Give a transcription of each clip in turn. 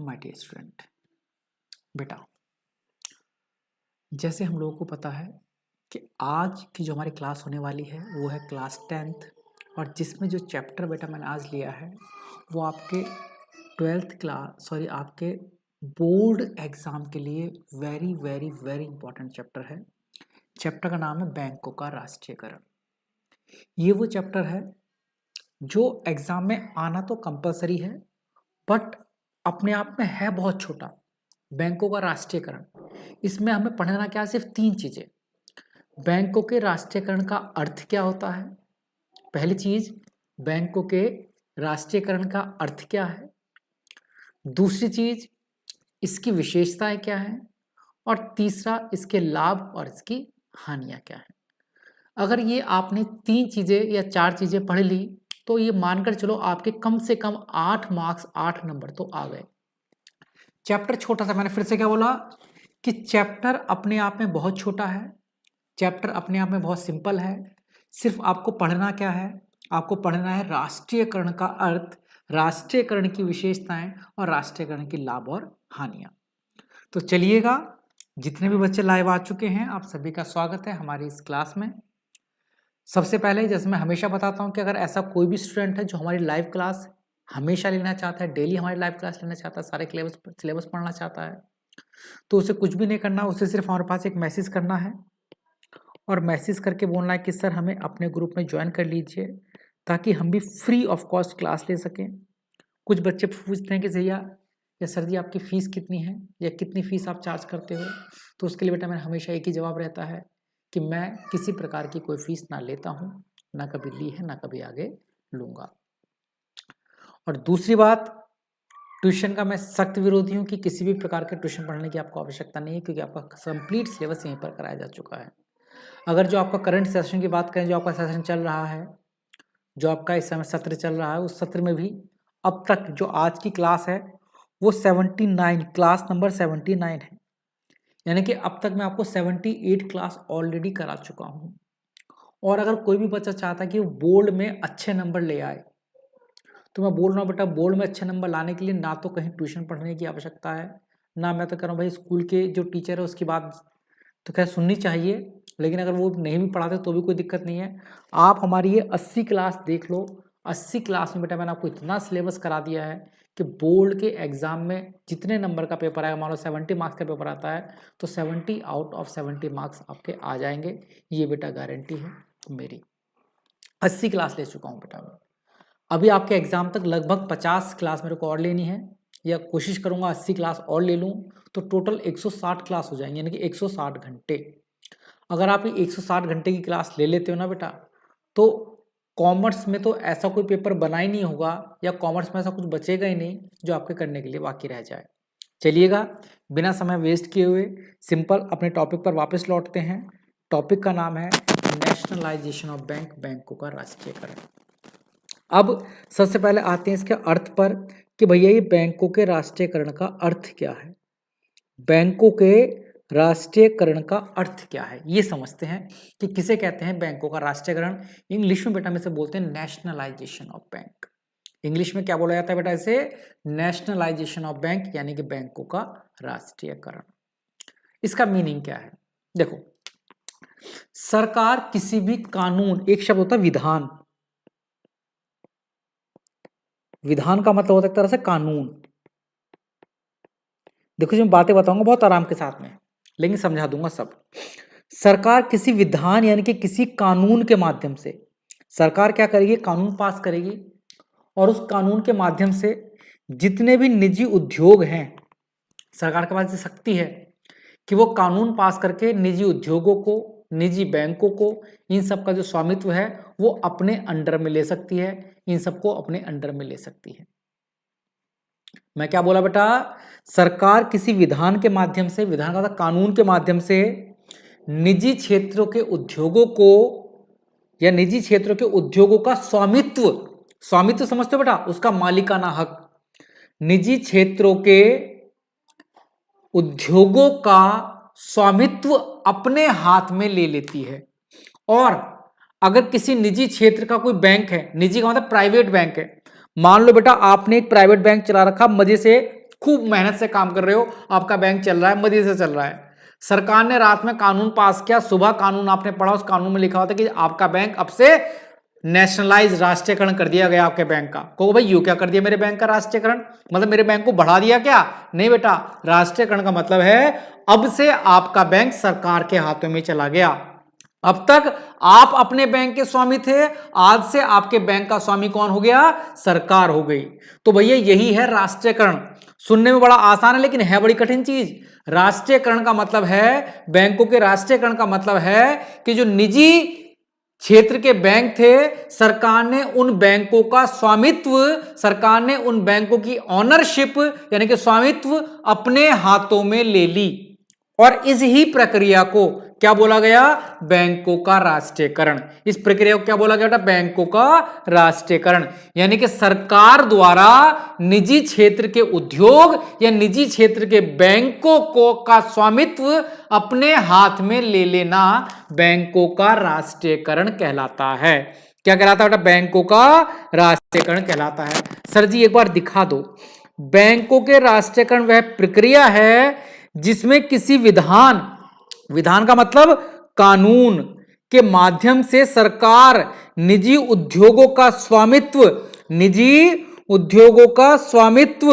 My dear student. बेटा, जैसे हम लोगों को पता है कि आज की जो हमारी क्लास होने वाली है वो है क्लास 10th, और जिसमें जो चैप्टर बेटा मैंने आज लिया है वो आपके 12th क्लास आपके बोर्ड एग्ज़ाम के लिए very very very important chapter है। चैप्टर का नाम है बैंकों का राष्ट्रीयकरण। ये वो चैप्टर है जो एग्ज़ाम में आना तो कंपलसरी है, बट अपने आप में है बहुत छोटा। बैंकों का राष्ट्रीयकरण, इसमें हमें पढ़ना क्या है? सिर्फ 3 चीज़ें। बैंकों के राष्ट्रीयकरण का अर्थ क्या होता है, पहली चीज बैंकों के राष्ट्रीयकरण का अर्थ क्या है, दूसरी चीज इसकी विशेषताएं क्या है, और तीसरा इसके लाभ और इसकी हानियां क्या है। अगर ये आपने 3 चीजें या 4 चीजें पढ़ ली तो ये मानकर चलो आपके कम से कम 8 मार्क्स 8 नंबर तो आ गए। चैप्टर छोटा सा, मैंने फिर से क्या बोला कि चैप्टर अपने आप में बहुत छोटा है, चैप्टर अपने आप में बहुत सिंपल है। सिर्फ आपको पढ़ना क्या है? आपको पढ़ना है राष्ट्रीयकरण का अर्थ, राष्ट्रीयकरण की विशेषताएं और राष्ट्रीयकरण के लाभ और हानियां। तो चलिएगा, जितने भी बच्चे लाइव आ चुके हैं आप सभी का स्वागत है हमारी इस क्लास में। सबसे पहले जैसे मैं हमेशा बताता हूं कि अगर ऐसा कोई भी स्टूडेंट है जो हमारी लाइव क्लास हमेशा लेना चाहता है, डेली हमारी लाइव क्लास लेना चाहता है, सारे सिलेबस पढ़ना चाहता है, तो उसे कुछ भी नहीं करना, उसे सिर्फ हमारे पास एक मैसेज करना है और मैसेज करके बोलना है कि सर हमें अपने ग्रुप में ज्वाइन कर लीजिए ताकि हम भी फ्री ऑफ कॉस्ट क्लास ले सकें। कुछ बच्चे पूछते हैं कि भैया या सर जी आपकी फ़ीस कितनी है या कितनी फ़ीस आप चार्ज करते हो, तो उसके लिए बेटा मेरा हमेशा एक ही जवाब रहता है कि मैं किसी प्रकार की कोई फ़ीस ना लेता हूँ, ना कभी ली है ना कभी आगे लूँगा। और दूसरी बात, ट्यूशन का मैं सख्त विरोधी हूँ कि किसी भी प्रकार के ट्यूशन पढ़ने की आपको आवश्यकता नहीं है, क्योंकि आपका कंप्लीट सिलेबस यहीं पर कराया जा चुका है। अगर जो आपका करंट सेशन की बात करें, जो आपका सेशन चल रहा है, जो आपका इस समय सत्र चल रहा है, उस सत्र में भी अब तक जो आज की क्लास है वो 79 क्लास नंबर 79 है, यानी कि अब तक मैं आपको 78 क्लास ऑलरेडी करा चुका हूँ। और अगर कोई भी बच्चा चाहता है कि वो बोर्ड में अच्छे नंबर ले आए, तो मैं बोल रहा हूँ बेटा बोर्ड में अच्छे नंबर लाने के लिए ना तो कहीं ट्यूशन पढ़ने की आवश्यकता है, ना मैं तो कह रहा हूँ भाई स्कूल के जो टीचर है उसकी बात तो खैर सुननी चाहिए, लेकिन अगर वो नहीं भी पढ़ाते तो भी कोई दिक्कत नहीं है। आप हमारी ये 80 क्लास देख लो, 80 क्लास में बेटा मैंने आपको इतना सिलेबस करा दिया है कि बोर्ड के एग्जाम में जितने नंबर का पेपर आएगा, मान लो 70 मार्क्स का पेपर आता है तो 70 आउट ऑफ 70 मार्क्स आपके आ जाएंगे, ये बेटा गारंटी है मेरी। 80 क्लास ले चुका हूँ बेटा मैं। अभी आपके एग्जाम तक लगभग 50 क्लास मेरे को और लेनी है, या कोशिश करूंगा 80 क्लास और ले लूं तो टोटल 160 क्लास हो जाएंगे, यानी कि 160 घंटे। अगर आप ये 160 घंटे की क्लास ले लेते हो ना बेटा, तो कॉमर्स में तो ऐसा कोई पेपर बना ही नहीं होगा, या कॉमर्स में ऐसा कुछ बचेगा ही नहीं जो आपके करने के लिए बाकी रह जाए। चलिएगा, बिना समय वेस्ट किए हुए सिंपल अपने टॉपिक पर वापस लौटते हैं। टॉपिक का नाम है नेशनलाइजेशन ऑफ बैंक, बैंकों का राष्ट्रीयकरण। अब सबसे पहले आते हैं इसके अर्थ पर कि भैया ये बैंकों के राष्ट्रीयकरण का अर्थ क्या है। बैंकों के राष्ट्रीयकरण का अर्थ क्या है ये समझते हैं कि किसे कहते हैं बैंकों का राष्ट्रीयकरण। इंग्लिश में बेटा में से बोलते हैं नेशनलाइजेशन ऑफ बैंक। इंग्लिश में क्या बोला जाता है बेटा इसे? नेशनलाइजेशन ऑफ बैंक, यानी कि बैंकों का राष्ट्रीयकरण। इसका मीनिंग क्या है? देखो, सरकार किसी भी कानून, एक शब्द होता है विधान, विधान का मतलब होता है एक तरह से कानून। देखो जी मैं बातें बताऊंगा बहुत आराम के साथ में, लेकिन समझा दूंगा सब। सरकार किसी विधान यानी कि किसी कानून के माध्यम से, सरकार क्या करेगी? कानून पास करेगी, और उस कानून के माध्यम से जितने भी निजी उद्योग हैं, सरकार के पास ये शक्ति है कि वो कानून पास करके निजी उद्योगों को, निजी बैंकों को, इन सब का जो स्वामित्व है वो अपने अंडर में ले सकती है, इन सबको अपने अंडर में ले सकती है। मैं क्या बोला बेटा? सरकार किसी विधान के माध्यम से, विधान का मतलब कानून के माध्यम से निजी क्षेत्रों के उद्योगों को या निजी क्षेत्रों के उद्योगों का स्वामित्व, स्वामित्व समझते हो बेटा? उसका मालिकाना हक, निजी क्षेत्रों के उद्योगों का स्वामित्व अपने हाथ में ले लेती है। और अगर किसी निजी क्षेत्र का कोई बैंक है, निजी का मतलब प्राइवेट बैंक है, मान लो बेटा आपने एक प्राइवेट बैंक चला रखा, मजे से खूब मेहनत से काम कर रहे हो, आपका बैंक चल रहा है, मजे से चल रहा है। सरकार ने रात में कानून पास किया, सुबह कानून आपने पढ़ा, उस कानून में लिखा होता कि आपका बैंक अब से नेशनलाइज, राष्ट्रीयकरण कर दिया गया आपके बैंक का। कहो भाई यूं क्या कर दिया मेरे बैंक का राष्ट्रीयकरण, मतलब मेरे बैंक को बढ़ा दिया क्या? नहीं बेटा, राष्ट्रीयकरण का मतलब है अब से आपका बैंक सरकार के हाथों में चला गया। अब तक आप अपने बैंक के स्वामी थे, आज से आपके बैंक का स्वामी कौन हो गया? सरकार हो गई। तो भैया यही है राष्ट्रीयकरण। सुनने में बड़ा आसान है लेकिन है बड़ी कठिन चीज। राष्ट्रीयकरण का मतलब है, बैंकों के राष्ट्रीयकरण का मतलब है कि जो निजी क्षेत्र के बैंक थे, सरकार ने उन बैंकों का स्वामित्व, सरकार ने उन बैंकों की ऑनरशिप यानी कि स्वामित्व अपने हाथों में ले ली। और इस ही प्रक्रिया को क्या बोला गया? बैंकों का राष्ट्रीयकरण। इस प्रक्रिया को क्या बोला गया? बैंकों का राष्ट्रीयकरण। यानी कि सरकार द्वारा निजी क्षेत्र के उद्योग या निजी क्षेत्र के बैंकों को का स्वामित्व अपने हाथ में ले लेना बैंकों का राष्ट्रीयकरण कहलाता है। क्या कहलाता है बेटा? बैंकों का राष्ट्रीयकरण कहलाता है। सर जी एक बार दिखा दो। बैंकों के राष्ट्रीयकरण वह प्रक्रिया है जिसमें किसी विधान, विधान का मतलब कानून, के माध्यम से सरकार निजी उद्योगों का स्वामित्व, निजी उद्योगों का स्वामित्व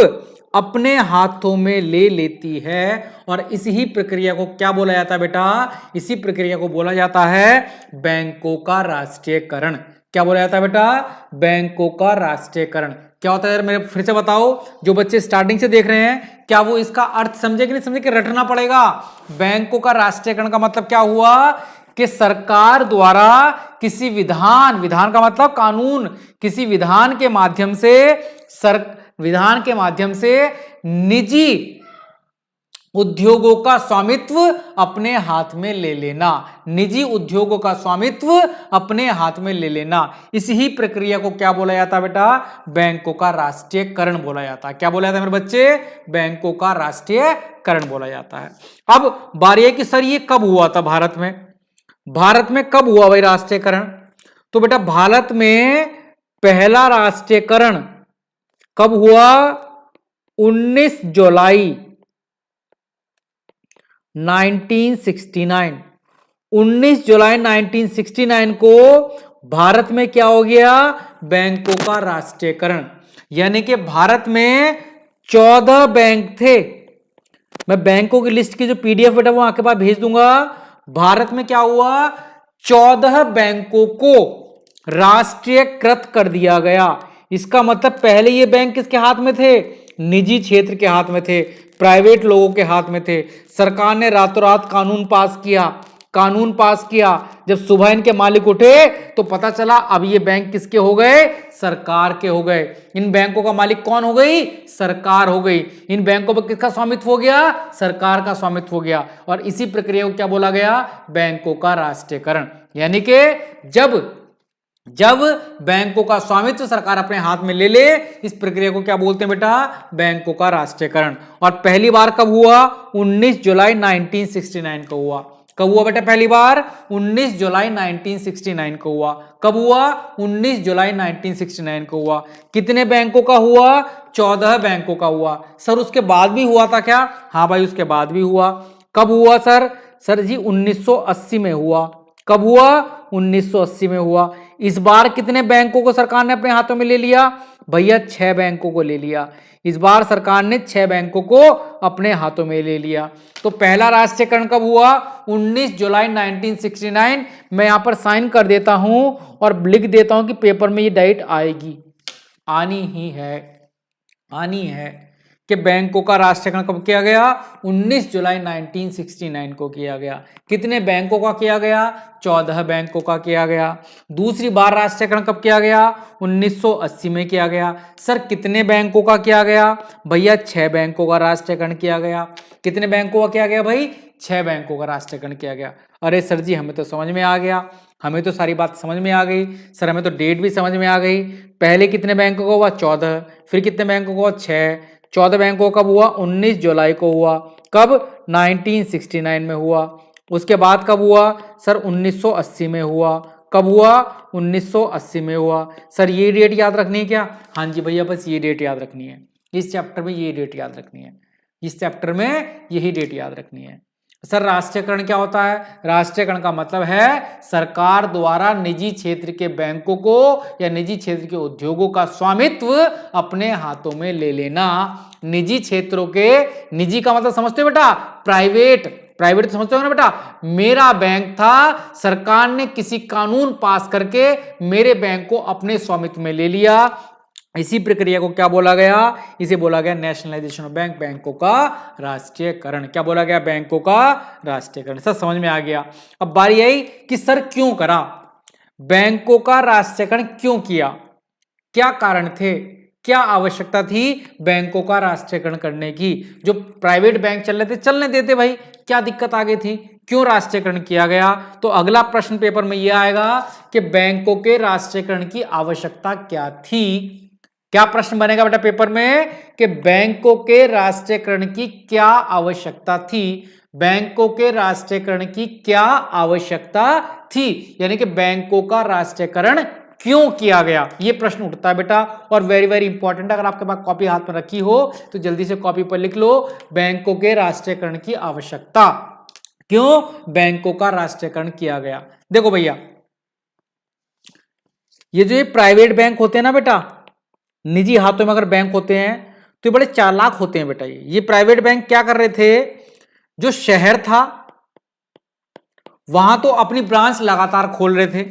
अपने हाथों में ले लेती है। और इसी प्रक्रिया को क्या बोला जाता है बेटा? इसी प्रक्रिया को बोला जाता है बैंकों का राष्ट्रीयकरण। क्या बोला जाता है बेटा? बैंकों का राष्ट्रीयकरण। क्या होता है यार, मेरे फिर से बताओ, जो बच्चे स्टार्टिंग से देख रहे हैं क्या वो इसका अर्थ समझे कि नहीं समझे, कि रटना पड़ेगा? बैंकों का राष्ट्रीयकरण का मतलब क्या हुआ कि सरकार द्वारा किसी विधान, विधान का मतलब कानून, किसी विधान के माध्यम से विधान के माध्यम से निजी उद्योगों का स्वामित्व अपने हाथ में ले लेना, निजी उद्योगों का स्वामित्व अपने हाथ में ले लेना। इसी प्रक्रिया को क्या बोला जाता है बेटा? बैंकों का राष्ट्रीयकरण बोला जाता है। क्या बोला जाता है मेरे बच्चे? बैंकों का राष्ट्रीयकरण बोला जाता है। अब बारी है कि सर ये कब हुआ था भारत में? भारत में कब हुआ भाई राष्ट्रीयकरण? तो बेटा भारत में पहला राष्ट्रीयकरण कब हुआ? 19 जुलाई 1969। 19 जुलाई 1969 को भारत में क्या हो गया? बैंकों का राष्ट्रीयकरण। यानी कि भारत में 14 बैंक थे। मैं बैंकों की लिस्ट की जो पीडीएफ बेटा वो आपके पास भेज दूंगा। भारत में क्या हुआ? 14 बैंकों को राष्ट्रीयकृत कर दिया गया। इसका मतलब पहले ये बैंक किसके हाथ में थे? निजी क्षेत्र के हाथ में थे, प्राइवेट लोगों के हाथ में थे। सरकार ने रातों रात कानून पास किया, कानून पास किया। जब सुबह इनके मालिक उठे तो पता चला अब ये बैंक किसके हो गए? सरकार के हो गए। इन बैंकों का मालिक कौन हो गई? सरकार हो गई। इन बैंकों पर किसका स्वामित्व हो गया? सरकार का स्वामित्व हो गया। और इसी प्रक्रिया को क्या बोला गया? बैंकों का राष्ट्रीयकरण। यानी कि जब बैंकों का स्वामित्व सरकार अपने हाथ में ले ले, इस प्रक्रिया को क्या बोलते हैं बेटा? बैंकों का राष्ट्रीयकरण। और पहली बार कब हुआ? 19 जुलाई 1969 को हुआ। कब हुआ बेटा पहली बार? 19 जुलाई 1969 को हुआ। कब हुआ? 19 जुलाई 1969 को हुआ। कितने बैंकों का हुआ? 14 बैंकों का हुआ। सर उसके बाद भी हुआ था क्या? हाँ भाई उसके बाद भी हुआ। कब हुआ सर? सर जी 1980 में हुआ। कब हुआ? 1980 में हुआ। इस बार कितने बैंकों को सरकार ने अपने हाथों में ले लिया? भैया 6 बैंकों को ले लिया। इस बार सरकार ने 6 बैंकों को अपने हाथों में ले लिया। तो पहला राष्ट्रीयकरण कब हुआ? 19 जुलाई 1969। मैं यहां पर साइन कर देता हूं और लिख देता हूं कि पेपर में ये डेट आएगी, आनी ही है, आनी है कि बैंकों का राष्ट्रीयकरण कब किया गया? 19 जुलाई 1969 को किया गया। कितने बैंकों का किया गया? 14 बैंकों का किया गया। दूसरी बार राष्ट्रीयकरण कब किया गया? 1980 में किया गया। सर कितने बैंकों का किया गया? भैया 6 बैंकों का राष्ट्रीयकरण किया गया। कितने बैंकों का किया गया भाई? 6 बैंकों का राष्ट्रीयकरण किया गया। अरे सर जी हमें तो समझ में आ गया, हमें तो सारी बात समझ में आ गई सर, हमें तो डेट भी समझ में आ गई। पहले कितने बैंकों का हुआ? 14। फिर कितने बैंकों का हुआ? 6। 14 बैंकों कब हुआ? 19 जुलाई को हुआ। कब? 1969 में हुआ। उसके बाद कब हुआ? सर 1980 में हुआ। कब हुआ? 1980 में हुआ। सर ये डेट याद रखनी है क्या? हाँ जी भैया बस ये डेट याद रखनी है। इस चैप्टर में ये डेट याद रखनी है, इस चैप्टर में यही डेट याद रखनी है। सर राष्ट्रीयकरण क्या होता है? राष्ट्रीयकरण का मतलब है सरकार द्वारा निजी क्षेत्र के बैंकों को या निजी क्षेत्र के उद्योगों का स्वामित्व अपने हाथों में ले लेना। निजी क्षेत्रों के, निजी का मतलब समझते हो बेटा? प्राइवेट, प्राइवेट तो समझते हो ना बेटा? मेरा बैंक था, सरकार ने किसी कानून पास करके मेरे बैंक को अपने स्वामित्व में ले लिया। इसी प्रक्रिया को क्या बोला गया? इसे बोला गया नेशनलाइजेशन ऑफ बैंक, बैंकों का राष्ट्रीयकरण। क्या बोला गया? बैंकों का राष्ट्रीयकरण। सर समझ में आ गया। अब बारी आई कि सर क्यों करा, बैंकों का राष्ट्रीयकरण क्यों किया, क्या कारण थे, क्या आवश्यकता थी बैंकों का राष्ट्रीयकरण करने की? जो प्राइवेट बैंक चल रहे थे चलने देते भाई, क्या दिक्कत आ गई थी, क्यों राष्ट्रीयकरण किया गया? तो अगला प्रश्न पेपर में यह आएगा कि बैंकों के राष्ट्रीयकरण की आवश्यकता क्या थी। क्या प्रश्न बनेगा बेटा पेपर में कि बैंकों के राष्ट्रीयकरण की क्या आवश्यकता थी? बैंकों के राष्ट्रीयकरण की क्या आवश्यकता थी, यानी कि बैंकों का राष्ट्रीयकरण क्यों किया गया, यह प्रश्न उठता है बेटा। और वेरी वेरी इंपॉर्टेंट, अगर आपके पास कॉपी हाथ में रखी हो तो जल्दी से कॉपी पर लिख लो, बैंकों के राष्ट्रीयकरण की आवश्यकता, क्यों बैंकों का राष्ट्रीयकरण किया गया। देखो भैया, ये जो ये प्राइवेट बैंक होते हैं ना बेटा, निजी हाथों में अगर बैंक होते हैं तो ये बड़े चालाक होते हैं बेटा। ये प्राइवेट बैंक क्या कर रहे थे, जो शहर था वहां तो अपनी ब्रांच लगातार खोल रहे थे।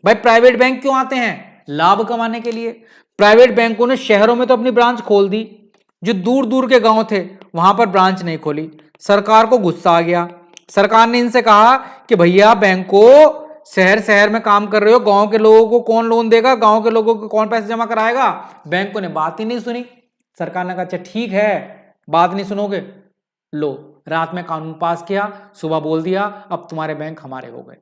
भाई प्राइवेट बैंक क्यों आते हैं? लाभ कमाने के लिए। प्राइवेट बैंकों ने शहरों में तो अपनी ब्रांच खोल दी, जो दूर दूर के गांव थे वहां पर ब्रांच नहीं खोली। सरकार को गुस्सा आ गया, सरकार ने इनसे कहा कि भैया बैंकों, शहर शहर में काम कर रहे हो, गांव के लोगों को कौन लोन देगा, गांव के लोगों को कौन पैसे जमा कराएगा? बैंकों ने बात ही नहीं सुनी। सरकार ने कहा अच्छा ठीक है, बात नहीं सुनोगे, लो रात में कानून पास किया, सुबह बोल दिया अब तुम्हारे बैंक हमारे हो गए,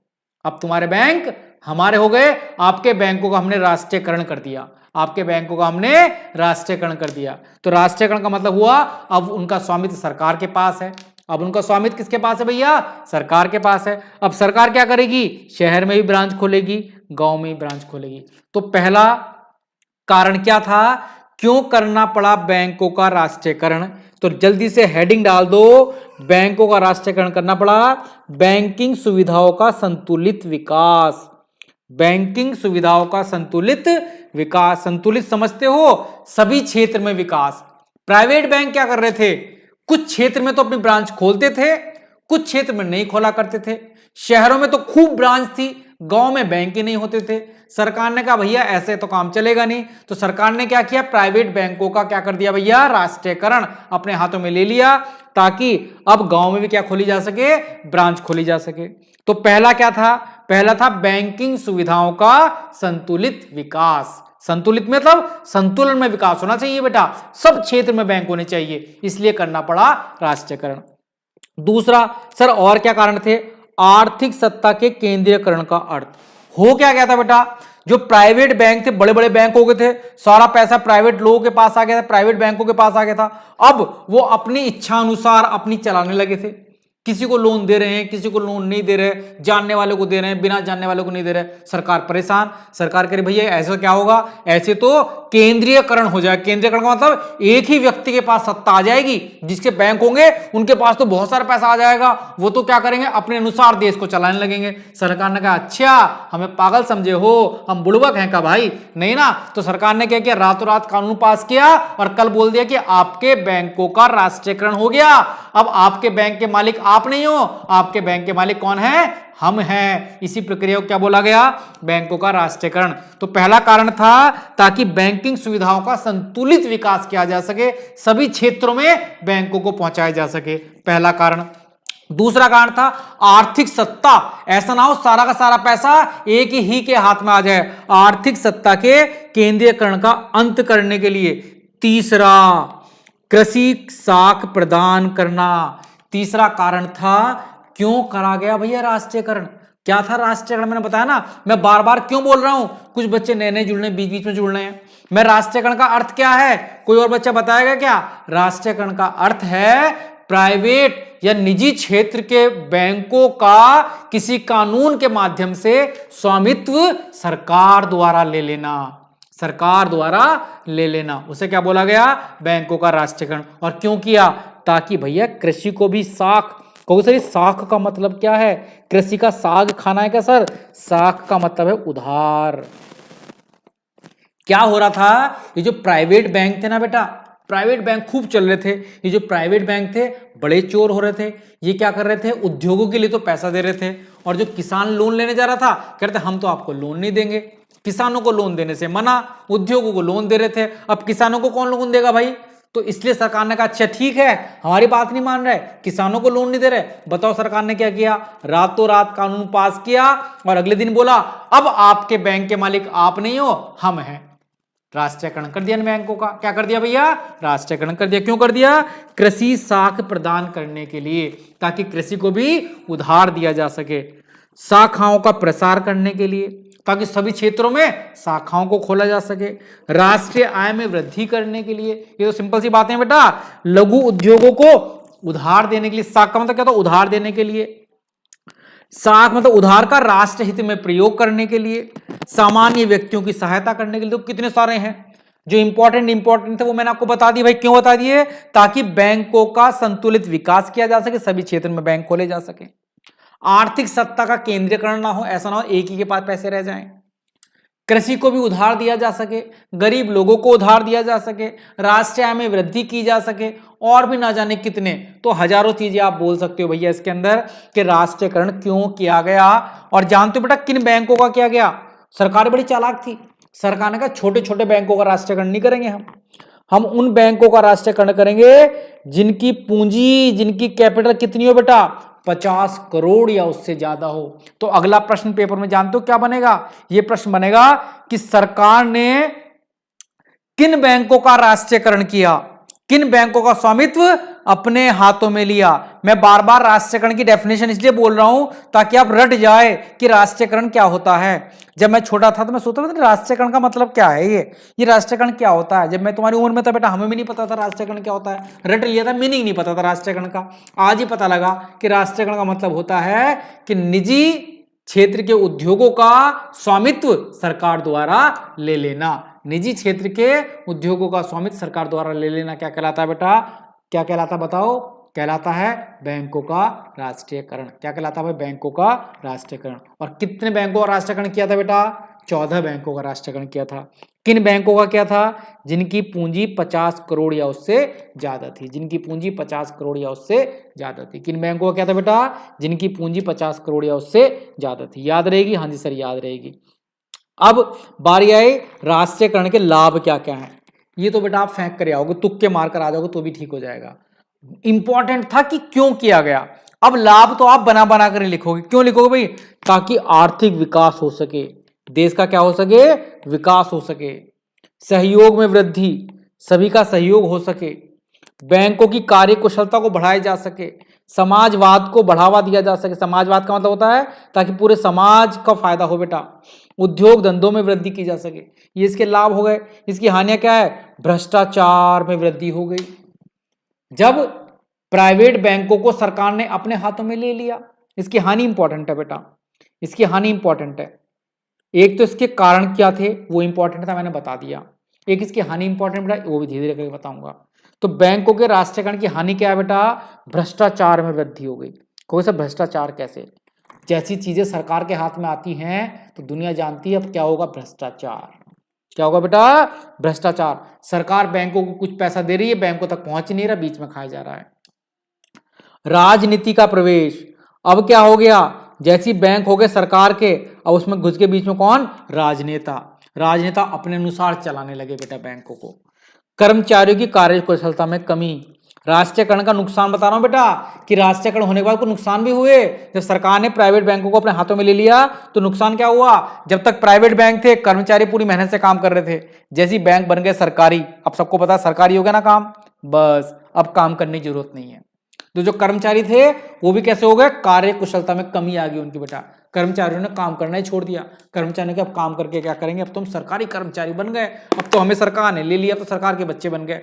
अब तुम्हारे बैंक हमारे हो गए, आपके बैंकों का हमने राष्ट्रीयकरण कर दिया, आपके बैंकों का हमने राष्ट्रीयकरण कर दिया। तो राष्ट्रीयकरण का मतलब हुआ अब उनका स्वामित्व सरकार के पास है। अब उनका स्वामित्व किसके पास है भैया? सरकार के पास है। अब सरकार क्या करेगी? शहर में भी ब्रांच खोलेगी, गांव में भी ब्रांच खोलेगी। तो पहला कारण क्या था, क्यों करना पड़ा बैंकों का राष्ट्रीयकरण? तो जल्दी से हेडिंग डाल दो, बैंकों का राष्ट्रीयकरण करना पड़ा बैंकिंग सुविधाओं का संतुलित विकास। बैंकिंग सुविधाओं का संतुलित विकास, संतुलित समझते हो? सभी क्षेत्र में विकास। प्राइवेट बैंक क्या कर रहे थे, कुछ क्षेत्र में तो अपनी ब्रांच खोलते थे, कुछ क्षेत्र में नहीं खोला करते थे। शहरों में तो खूब ब्रांच थी, गांव में बैंक ही नहीं होते थे। सरकार ने कहा भैया ऐसे तो काम चलेगा नहीं, तो सरकार ने क्या किया, प्राइवेट बैंकों का क्या कर दिया भैया, राष्ट्रीयकरण अपने हाथों में ले लिया, ताकि अब गांव में भी क्या खोली जा सके, ब्रांच खोली जा सके। तो पहला क्या था, पहला था बैंकिंग सुविधाओं का संतुलित विकास। संतुलित मतलब संतुलन में विकास होना चाहिए बेटा, सब क्षेत्र में बैंक होने चाहिए, इसलिए करना पड़ा राष्ट्रीयकरण। दूसरा सर और क्या कारण थे, आर्थिक सत्ता के केंद्रीयकरण का अर्थ हो क्या गया था बेटा, जो प्राइवेट बैंक थे बड़े बड़े बैंक हो गए थे, सारा पैसा प्राइवेट लोगों के पास आ गया था, प्राइवेट बैंकों के पास आ गया था। अब वो अपनी इच्छा अनुसार अपनी चलाने लगे थे, किसी को लोन दे रहे हैं, किसी को लोन नहीं दे रहे, जानने वालों को दे रहे हैं, बिना जानने वालों को नहीं दे रहे। सरकार परेशान, सरकार कह रही भैया ऐसा क्या होगा, ऐसे तो केंद्रीयकरण हो जाए। केंद्रीयकरण का मतलब एक ही व्यक्ति के पास सत्ता आ जाएगी, जिसके बैंक होंगे उनके पास तो बहुत सारा पैसा आ जाएगा, वो तो क्या करेंगे अपने अनुसार देश को चलाने लगेंगे। सरकार ने कहा अच्छा हमें पागल समझे हो, हम बुड़बक हैं का भाई, नहीं ना। तो सरकार ने क्या किया, रातों रात कानून पास किया और कल बोल दिया कि आपके बैंकों का राष्ट्रीयकरण हो गया। अब आपके बैंक के मालिक आप नहीं हो, आपके बैंक के मालिक कौन है, हम हैं। इसी प्रक्रिया को क्या बोला गया, बैंकों का राष्ट्रीयकरण। तो पहला कारण था ताकि बैंकिंग सुविधाओं का संतुलित विकास किया जा सके, सभी क्षेत्रों में बैंकों को पहुंचाया जा सके, पहला कारण। दूसरा कारण था आर्थिक सत्ता, ऐसा ना हो सारा का सारा पैसा एक ही के हाथ में आ जाए, आर्थिक सत्ता के केंद्रीयकरण का अंत करने के लिए। तीसरा कृषि साख प्रदान करना, तीसरा कारण था क्यों करा गया भैया राष्ट्रीयकरण। क्या था राष्ट्रीयकरण, मैंने बताया ना, मैं बार बार क्यों बोल रहा हूं, कुछ बच्चे नए नए जुड़ रहे हैं, बीच बीच में जुड़ रहे हैं। मैं राष्ट्रीयकरण का अर्थ क्या है, कोई और बच्चा बताएगा क्या? राष्ट्रीयकरण का अर्थ है प्राइवेट या निजी क्षेत्र के बैंकों का किसी कानून के माध्यम से स्वामित्व सरकार द्वारा ले लेना, सरकार द्वारा ले लेना, उसे क्या बोला गया, बैंकों का राष्ट्रीयकरण। और क्यों किया, ताकि भैया कृषि को भी साख, कहो सर साख का मतलब क्या है, कृषि का साग खाना है क्या सर, साख का मतलब है उधार। क्या हो रहा था, ये जो प्राइवेट बैंक थे ना बेटा, प्राइवेट बैंक खूब चल रहे थे, ये जो प्राइवेट बैंक थे बड़े चोर हो रहे थे। ये क्या कर रहे थे, उद्योगों के लिए तो पैसा दे रहे थे, और जो किसान लोन लेने जा रहा था कह रहे थे हम तो आपको लोन नहीं देंगे, किसानों को लोन देने से मना, उद्योगों को लोन दे रहे थे। अब किसानों को कौन लोन देगा भाई, तो इसलिए सरकार ने कहा अच्छा ठीक है, हमारी बात नहीं मान रहे, किसानों को लोन नहीं दे रहे। बताओ सरकार ने क्या किया, रातों रात कानून पास किया और अगले दिन बोला अब आपके बैंक के मालिक आप नहीं हो, हम हैं। राष्ट्रीयकरण कर दिया बैंकों का। क्या कर दिया भैया, राष्ट्रीयकरण कर दिया। क्यों कर दिया, कृषि साख प्रदान करने के लिए, ताकि कृषि को भी उधार दिया जा सके, शाखाओं का प्रसार करने के लिए, ताकि सभी क्षेत्रों में शाखाओं को खोला जा सके, राष्ट्रीय आय में वृद्धि करने के लिए। ये तो सिंपल सी बातें हैं बेटा। लघु उद्योगों को उधार देने के लिए, साख का मतलब क्या था, उधार देने के लिए, साख मतलब उधार का राष्ट्र हित में प्रयोग करने के लिए, सामान्य व्यक्तियों की सहायता करने के लिए। तो कितने सारे हैं जो इंपॉर्टेंट थे वो मैंने आपको बता दिए भाई। क्यों बता दिए, ताकि बैंकों का संतुलित विकास किया जा सके, सभी क्षेत्र में बैंक खोले जा सके, आर्थिक सत्ता का केंद्रीकरण ना हो, ऐसा ना हो एक ही के पास पैसे रह जाएं, कृषि को भी उधार दिया जा सके, गरीब लोगों को उधार दिया जा सके, राष्ट्रीय आय में वृद्धि की जा सके, और भी ना जाने कितने, तो हजारों चीजें आप बोल सकते हो भैया इसके अंदर कि राष्ट्रीयकरण क्यों किया गया। और जानते हो बेटा किन बैंकों का किया गया, सरकार बड़ी चालाक थी, सरकार ने कहा छोटे छोटे बैंकों का राष्ट्रीयकरण नहीं करेंगे, हम उन बैंकों का राष्ट्रीयकरण करेंगे जिनकी पूंजी, जिनकी कैपिटल कितनी हो बेटा, 50 करोड़ या उससे ज्यादा हो। तो अगला प्रश्न पेपर में जानते हो क्या बनेगा, यह प्रश्न बनेगा कि सरकार ने किन बैंकों का राष्ट्रीयकरण किया, किन बैंकों का स्वामित्व अपने हाथों में लिया। मैं बार बार राष्ट्रीयकरण की डेफिनेशन इसलिए बोल रहा हूं ताकि आप रट जाए कि राष्ट्रीयकरण क्या होता है। जब मैं छोटा था तो मैं सोचता था राष्ट्रीयकरण का मतलब क्या है, ये राष्ट्रीयकरण क्या होता है। जब मैं तुम्हारी उम्र में था बेटा हमें भी नहीं पता था राष्ट्रीयकरण क्या होता है, रट लिया था, मीनिंग नहीं पता था राष्ट्रीयकरण का। आज ही पता लगा कि राष्ट्रीयकरण का मतलब होता है कि निजी क्षेत्र के उद्योगों का स्वामित्व सरकार द्वारा ले लेना, निजी क्षेत्र के उद्योगों का स्वामित्व सरकार द्वारा ले लेना क्या कहलाता है बेटा, क्या कहलाता बताओ, कहलाता है बैंकों का राष्ट्रीयकरण। क्या कहलाता है बैंकों का राष्ट्रीयकरण। और कितने बैंकों का राष्ट्रीयकरण किया था बेटा, 14 बैंकों का राष्ट्रीयकरण किया था। किन बैंकों का क्या था, जिनकी पूंजी 50 करोड़ या उससे ज्यादा थी, जिनकी पूंजी 50 करोड़ या उससे ज्यादा थी। किन बैंकों का क्या था बेटा, जिनकी पूंजी 50 करोड़ या उससे ज्यादा थी। याद रहेगी, हाँ जी सर याद रहेगी। अब बारी आई राष्ट्रीयकरण के लाभ क्या क्या है। ये तो बेटा आप फेंक कर आओगे, तुक्के मार कर आ जाओगे तो भी ठीक हो जाएगा। इंपॉर्टेंट था कि क्यों किया गया। अब लाभ तो आप बना बना कर लिखोगे, क्यों लिखोगे भाई, ताकि आर्थिक विकास हो सके, देश का क्या हो सके, विकास हो सके, सहयोग में वृद्धि, सभी का सहयोग हो सके, बैंकों की कार्य कुशलता को बढ़ाया जा सके, समाजवाद को बढ़ावा दिया जा सके। समाजवाद का मतलब होता है ताकि पूरे समाज का फायदा हो बेटा, उद्योग धंधों में वृद्धि की जा सके, ये इसके लाभ हो गए। इसकी हानियां क्या है, भ्रष्टाचार में वृद्धि हो गई। जब प्राइवेट बैंकों को सरकार ने अपने हाथों में ले लिया, इसकी हानि इंपॉर्टेंट है बेटा, इसकी हानि इंपॉर्टेंट है। एक तो इसके कारण क्या थे वो इंपॉर्टेंट था, मैंने बता दिया। एक इसकी हानि इंपॉर्टेंट बेटा, वो भी धीरे धीरे करके बताऊंगा। तो बैंकों के राष्ट्रीयकरण की हानि क्या है बेटा, भ्रष्टाचार में वृद्धि हो गई। कोई सा भ्रष्टाचार कैसे, जैसी चीजें सरकार के हाथ में आती हैं तो दुनिया जानती है अब क्या होगा, भ्रष्टाचार। क्या होगा बेटा, भ्रष्टाचार। सरकार बैंकों को कुछ पैसा दे रही है, बैंकों तक पहुंच नहीं रहा, बीच में खाया जा रहा है। राजनीति का प्रवेश, अब क्या हो गया, जैसी बैंक हो गए सरकार के, अब उसमें घुस के बीच में कौन, राजनेता। राजनेता अपने अनुसार चलाने लगे बेटा बैंकों को। कर्मचारियों की कार्यकुशलता में कमी। राष्ट्रीयकरण का नुकसान बता रहा हूं बेटा कि राष्ट्रीयकरण होने के बाद कुछ नुकसान भी हुए। जब सरकार ने प्राइवेट बैंकों को अपने हाथों में ले लिया तो नुकसान क्या हुआ, जब तक प्राइवेट बैंक थे कर्मचारी पूरी मेहनत से काम कर रहे थे, जैसी बैंक बन गए सरकारी, अब सबको पता सरकारी हो गया ना काम, बस अब काम करने की जरूरत नहीं है। तो जो कर्मचारी थे वो भी कैसे हो गए, कार्य कुशलता में कमी आ गई उनकी बेटा, कर्मचारियों ने काम करना ही छोड़ दिया। कर्मचारियों ने अब काम करके क्या करेंगे, अब तो हम सरकारी कर्मचारी बन गए, अब तो हमें सरकार ने ले लिया, तो सरकार के बच्चे बन गए,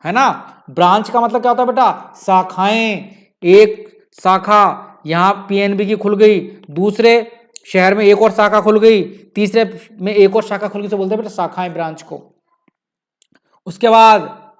है ना। ब्रांच का मतलब क्या होता है बेटा, शाखाएं। एक शाखा यहाँ पीएनबी की खुल गई, दूसरे शहर में एक और शाखा खुल गई, तीसरे में एक और शाखा खुल गई, तो बोलते हैं बेटा शाखाएं, ब्रांच को। उसके बाद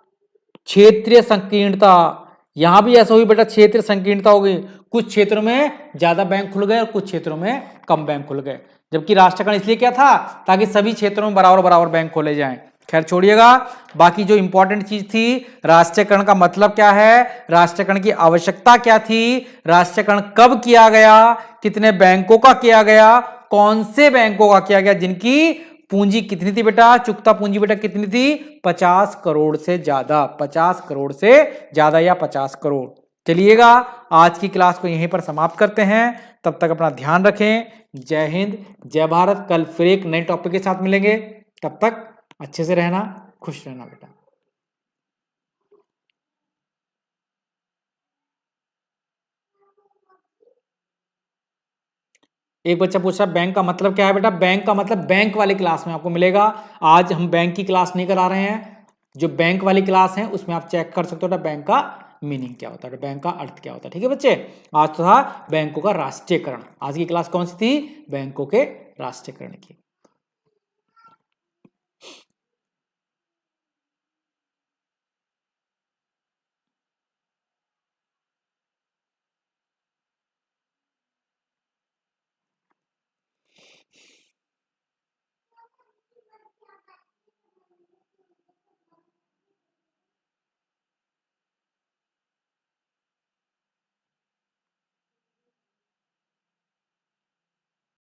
क्षेत्रीय संकीर्णता, यहां भी ऐसा हुई बेटा, क्षेत्रीय संकीर्णता हो गई, कुछ क्षेत्रों में ज्यादा बैंक खुल गए और कुछ क्षेत्रों में कम बैंक खुल गए। जबकि राष्ट्रीयकरण इसलिए क्या था, ताकि सभी क्षेत्रों में बराबर बराबर बैंक खोले जाएं। खैर छोड़िएगा, बाकी जो इंपॉर्टेंट चीज थी, राष्ट्रीयकरण का मतलब क्या है, राष्ट्रीयकरण की आवश्यकता क्या थी, राष्ट्रीयकरण कब किया गया, कितने बैंकों का किया गया, कौन से बैंकों का किया गया, जिनकी पूंजी कितनी थी बेटा, चुकता पूंजी बेटा कितनी थी, 50 करोड़ से ज्यादा, 50 करोड़ से ज्यादा या 50 करोड़। चलिएगा, आज की क्लास को यहीं पर समाप्त करते हैं। तब तक अपना ध्यान रखें। जय हिंद, जय भारत। कल फिर एक नए टॉपिक के साथ मिलेंगे। तब तक अच्छे से रहना, खुश रहना बेटा। एक बच्चा पूछ रहा है बैंक का मतलब क्या है बेटा, बैंक का मतलब बैंक वाली क्लास में आपको मिलेगा। आज हम बैंक की क्लास नहीं करा रहे हैं, जो बैंक वाली क्लास है उसमें आप चेक कर सकते हो बैंक का मीनिंग क्या होता है, बैंक का अर्थ क्या होता है। ठीक है बच्चे, आज तो था बैंकों का राष्ट्रीयकरण। आज की क्लास कौन सी थी, बैंकों के राष्ट्रीयकरण की।